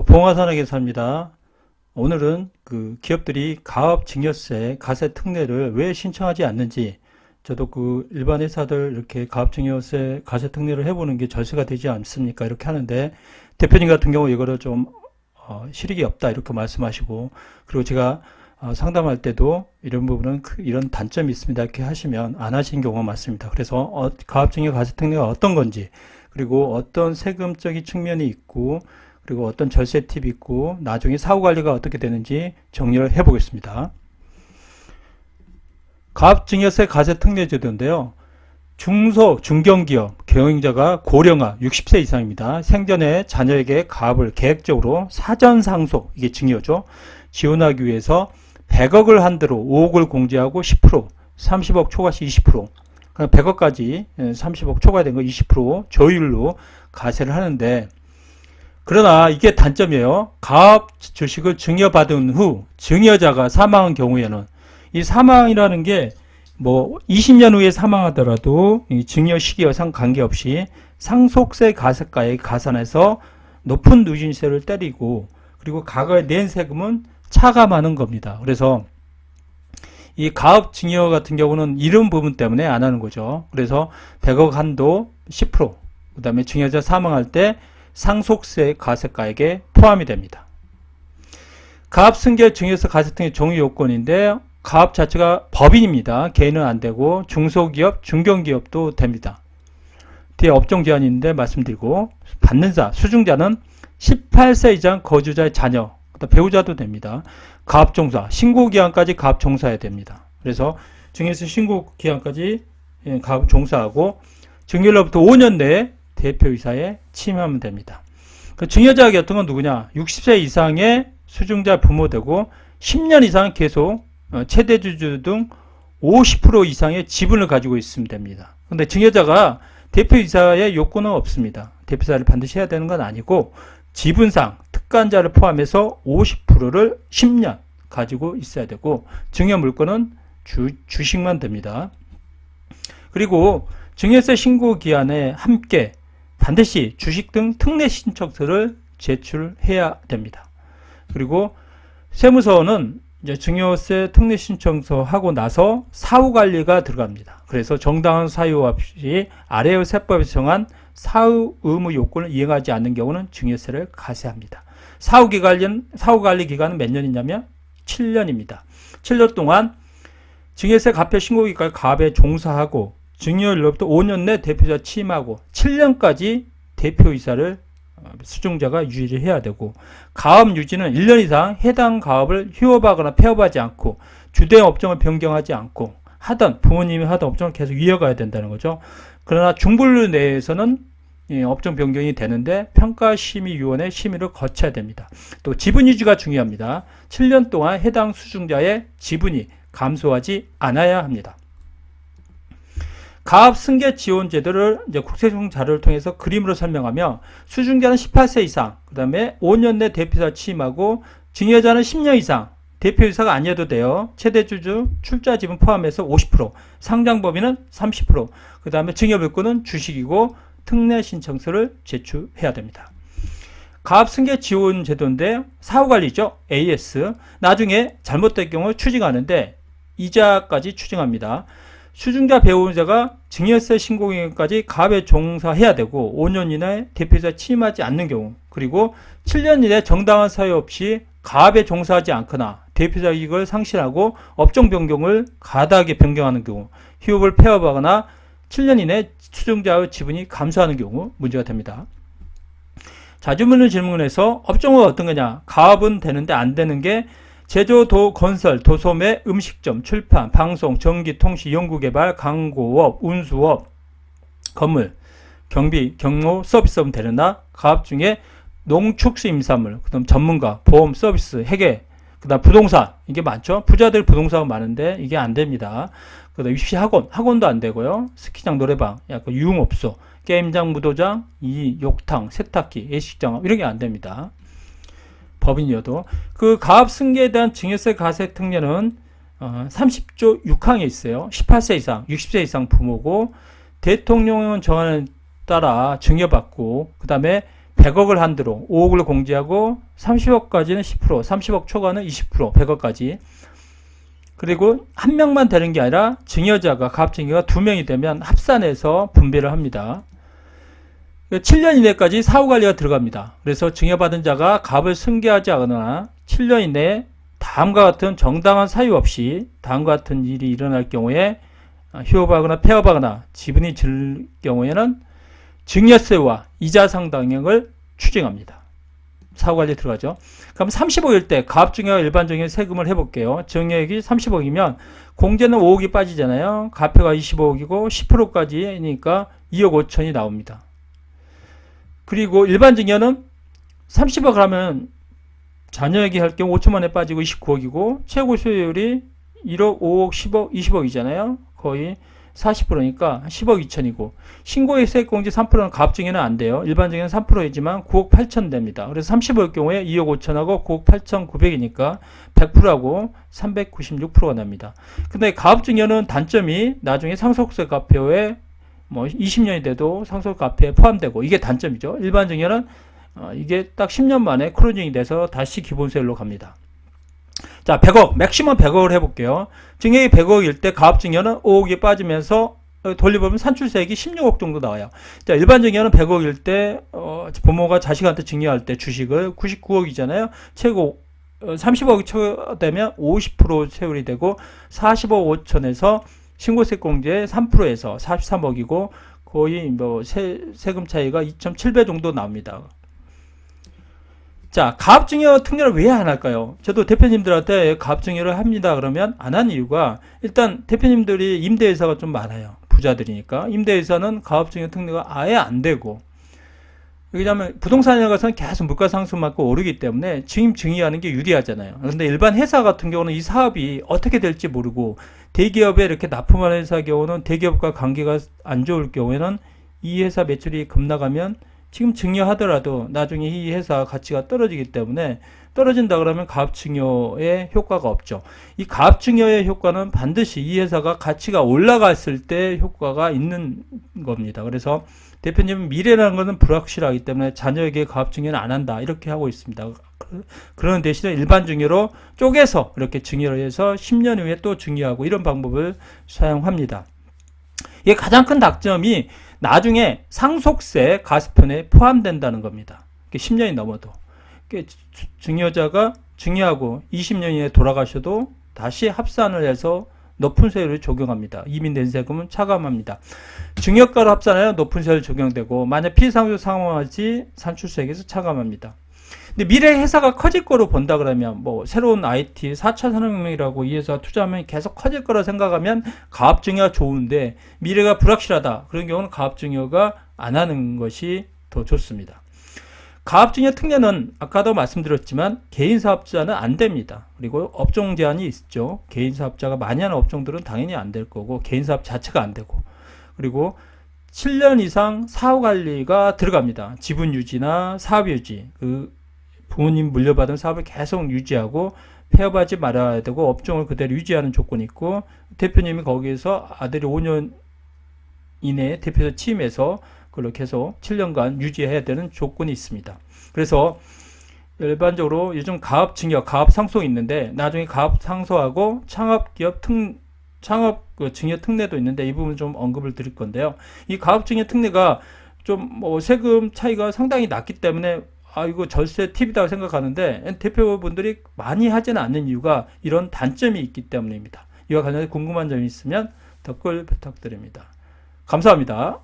안녕하세요. 봉화산업에서입니다. 오늘은 그 기업들이 가업 증여세 가세 특례를 왜 신청하지 않는지, 저도 그 일반 회사들 이렇게 가업 증여세 가세 특례를 해보는 게 절세가 되지 않습니까? 이렇게 하는데, 대표님 같은 경우 이거를 좀 실익이 없다 이렇게 말씀하시고, 그리고 제가 상담할 때도 이런 부분은 이런 단점이 있습니다 이렇게 하시면 안 하신 경우가 많습니다. 그래서 가업 증여 가세 특례가 어떤 건지, 그리고 어떤 세금적인 측면이 있고, 그리고 어떤 절세 팁이 있고, 나중에 사후 관리가 어떻게 되는지 정리를 해 보겠습니다. 가압증여세 가세 특례 제도인데요. 중소, 중견기업, 경영자가 고령화 60세 이상입니다. 생전에 자녀에게 가압을 계획적으로 사전 상속, 이게 증여죠. 지원하기 위해서 100억을 한대로 5억을 공제하고 10%, 30억 초과시 20%, 100억까지 30억 초과된 거 20% 저율로 가세를 하는데, 그러나 이게 단점이에요. 가압 주식을 증여받은 후 증여자가 사망한 경우에는, 이 사망이라는 게 뭐 20년 후에 사망하더라도 이 증여 시기와 상관계없이 상속세 가세가액 가산해서 높은 누진세를 때리고, 그리고 과거에 낸 세금은 차감하는 겁니다. 그래서 이 가압 증여 같은 경우는 이런 부분 때문에 안 하는 거죠. 그래서 100억 한도 10%, 그 다음에 증여자 사망할 때 상속세 가세가액에 포함이 됩니다. 가압 승계 증여세 가세 등의 종유 요건인데, 가압 자체가 법인입니다. 개인은 안 되고 중소기업, 중견기업도 됩니다. 뒤에 업종 제한이 있는데 말씀드리고, 받는 자, 수증자는 18세 이상 거주자의 자녀, 배우자도 됩니다. 가압 종사, 신고 기한까지 가압 종사해야 됩니다. 그래서 증여세 신고 기한까지 가압 종사하고, 증여로부터 5년 내에 대표이사에 취임하면 됩니다. 그 증여자 같은 건 누구냐? 60세 이상의 수증자 부모되고 10년 이상 계속 최대주주 등 50% 이상의 지분을 가지고 있으면 됩니다. 근데 증여자가 대표이사의 요건은 없습니다. 대표이사를 반드시 해야 되는 건 아니고, 지분상 특간자를 포함해서 50%를 10년 가지고 있어야 되고, 증여 물건은 주식만 됩니다. 그리고 증여세 신고 기한에 함께 반드시 주식 등 특례 신청서를 제출해야 됩니다. 그리고 세무서는 이제 증여세 특례 신청서 하고 나서 사후 관리가 들어갑니다. 그래서 정당한 사유 없이 아래의 세법에서 정한 사후 의무 요건을 이행하지 않는 경우는 증여세를 가세합니다. 사후 관리 기간은 몇 년이냐면 7년입니다. 7년 동안 증여세 가표 신고기까지 가압에 종사하고, 증여일로부터 5년 내 대표이사 취임하고 7년까지 대표이사를 수증자가 유지를 해야 되고, 가압 유지는 1년 이상 해당 가압을 휴업하거나 폐업하지 않고, 주된 업종을 변경하지 않고, 부모님이 하던 업종을 계속 이어가야 된다는 거죠. 그러나 중분류 내에서는 업종 변경이 되는데 평가심의위원회 심의를 거쳐야 됩니다. 또 지분 유지가 중요합니다. 7년 동안 해당 수증자의 지분이 감소하지 않아야 합니다. 가압 승계 지원 제도를 이제 국세청 자료를 통해서 그림으로 설명하며, 수증자는 18세 이상, 그 다음에 5년 내 대표이사 취임하고, 증여자는 10년 이상, 대표이사가 아니어도 돼요. 최대주주 출자 지분 포함해서 50%, 상장법인은 30%, 그 다음에 증여물건은 주식이고 특례 신청서를 제출해야 됩니다. 가압 승계 지원 제도인데 사후관리죠. AS. 나중에 잘못된 경우 추징하는데 이자까지 추징합니다. 수증자 배우자가 증여세 신고기간까지 가압에 종사해야 되고, 5년 이내에 대표이사 취임하지 않는 경우, 그리고 7년 이내 정당한 사유 없이 가압에 종사하지 않거나 대표이사 이익을 상실하고 업종 변경을 가다하게 변경하는 경우, 휴업을 폐업하거나 7년 이내 수증자의 지분이 감소하는 경우 문제가 됩니다. 자주 묻는 질문에서 업종은 어떤 거냐? 가압은 되는데 안 되는 게 제조, 건설, 도소매, 음식점, 출판, 방송, 전기, 통신, 연구개발, 광고업, 운수업, 건물, 경비, 경로, 서비스업은 되려나, 가압 중에 농축수 임산물, 그 다음 전문가, 보험, 서비스, 회계, 그 다음 부동산, 이게 많죠? 부자들 부동산은 많은데 이게 안 됩니다. 그 다음 입시 학원도 안 되고요. 스키장, 노래방, 약간 유흥업소, 게임장, 무도장, 욕탕, 세탁기, 예식장, 이런 게 안 됩니다. 법인이어도. 그 가압 승계에 대한 증여세 가세 특례는 30조 6항에 있어요. 18세 이상, 60세 이상 부모고, 대통령은 정안에 따라 증여받고, 그 다음에 100억을 한도로 5억을 공제하고 30억까지는 10%, 30억 초과는 20%, 100억까지. 그리고 한 명만 되는 게 아니라 증여자가 가압증여가 2명이 되면 합산해서 분배를 합니다. 7년 이내까지 사후관리가 들어갑니다. 그래서 증여받은 자가 가압을 승계하지 않거나 7년 이내에 다음과 같은 정당한 사유 없이 다음과 같은 일이 일어날 경우에 휴업하거나 폐업하거나 지분이 질 경우에는 증여세와 이자 상당액을 추징합니다. 사후관리에 들어가죠. 그럼 30억일 때 가압증여와 일반증여 세금을 해볼게요. 증여액이 30억이면 공제는 5억이 빠지잖아요. 가표가 25억이고 10%까지니까 2억 5천이 나옵니다. 그리고 일반증여는 30억 하면 자녀에게 할 경우 5천만에 빠지고 29억이고 최고 수요율이 1억, 5억, 10억, 20억이잖아요. 거의 40%니까 10억 2천이고 신고액 공제 3%는 가압증여는 안 돼요. 일반증여는 3%이지만 9억 8천 됩니다. 그래서 30억일 경우에 2억 5천하고 9억 8천 9백이니까 100%하고 396%가 납니다. 근데 가압증여는 단점이 나중에 상속세 가표에 20년이 돼도 상속세 가표에 포함되고 이게 단점이죠. 일반증여는 이게 딱 10년 만에 크로징이 돼서 다시 기본세율로 갑니다. 자, 100억, 맥시멈 100억을 해볼게요. 증여액이 100억일 때 가압증여는 5억이 빠지면서 돌려보면 산출세액이 16억 정도 나와요. 자, 일반 증여는 100억일 때 부모가 자식한테 증여할 때 주식을 99억이잖아요. 최고 30억이 초되면 50% 세율이 되고 40억 5천에서 신고세 공제 3%에서 43억이고 거의 세금 차이가 2.7배 정도 나옵니다. 자, 가압증여 특례를 왜 안 할까요? 저도 대표님들한테 가압증여를 합니다. 그러면 안 한 이유가 일단 대표님들이 임대회사가 좀 많아요. 부자들이니까. 임대회사는 가압증여 특례가 아예 안 되고 왜냐하면 부동산에 가서는 계속 물가 상승 맞고 오르기 때문에 증여하는 게 유리하잖아요. 그런데 일반 회사 같은 경우는 이 사업이 어떻게 될지 모르고 대기업에 이렇게 납품하는 회사 경우는 대기업과 관계가 안 좋을 경우에는 이 회사 매출이 급나가면 지금 증여하더라도 나중에 이 회사 가치가 떨어지기 때문에 떨어진다 그러면 가압증여의 효과가 없죠. 이 가압증여의 효과는 반드시 이 회사가 가치가 올라갔을 때 효과가 있는 겁니다. 그래서 대표님은 미래라는 것은 불확실하기 때문에 자녀에게 가압증여는 안 한다 이렇게 하고 있습니다. 그러는 대신에 일반 증여로 쪼개서 이렇게 증여를 해서 10년 후에 또 증여하고 이런 방법을 사용합니다. 이게 가장 큰 단점이 나중에 상속세 가습편에 포함된다는 겁니다. 10년이 넘어도. 증여자가 증여하고 20년 이내에 돌아가셔도 다시 합산을 해서 높은 세율을 적용합니다. 이미 낸 세금은 차감합니다. 증여가로 합산하여 높은 세율 적용되고 만약 피상속 상환하지 산출세액에서 차감합니다. 근데 미래 회사가 커질 거로 본다 그러면 새로운 IT 4차 산업혁명이라고 이 회사가 투자하면 계속 커질 거라 생각하면 가압증여가 좋은데 미래가 불확실하다. 그런 경우는 가압증여가 안 하는 것이 더 좋습니다. 가압증여 특례는 아까도 말씀드렸지만 개인사업자는 안 됩니다. 그리고 업종 제한이 있죠. 개인사업자가 많이 하는 업종들은 당연히 안 될 거고 개인사업 자체가 안 되고 그리고 7년 이상 사후관리가 들어갑니다. 지분유지나 사업유지 부모님 물려받은 사업을 계속 유지하고 폐업하지 말아야 되고 업종을 그대로 유지하는 조건이 있고 대표님이 거기에서 아들이 5년 이내에 대표자 취임해서 그걸 계속 7년간 유지해야 되는 조건이 있습니다. 그래서 일반적으로 요즘 가압증여, 가압상속이 있는데 나중에 가압상속하고 창업기업 창업 증여 특례도 있는데 이 부분 좀 언급을 드릴 건데요. 이 가압증여 특례가 좀 세금 차이가 상당히 낮기 때문에 이거 절세 팁이라고 생각하는데 대표분들이 많이 하지는 않는 이유가 이런 단점이 있기 때문입니다. 이와 관련해 궁금한 점이 있으면 댓글 부탁드립니다. 감사합니다.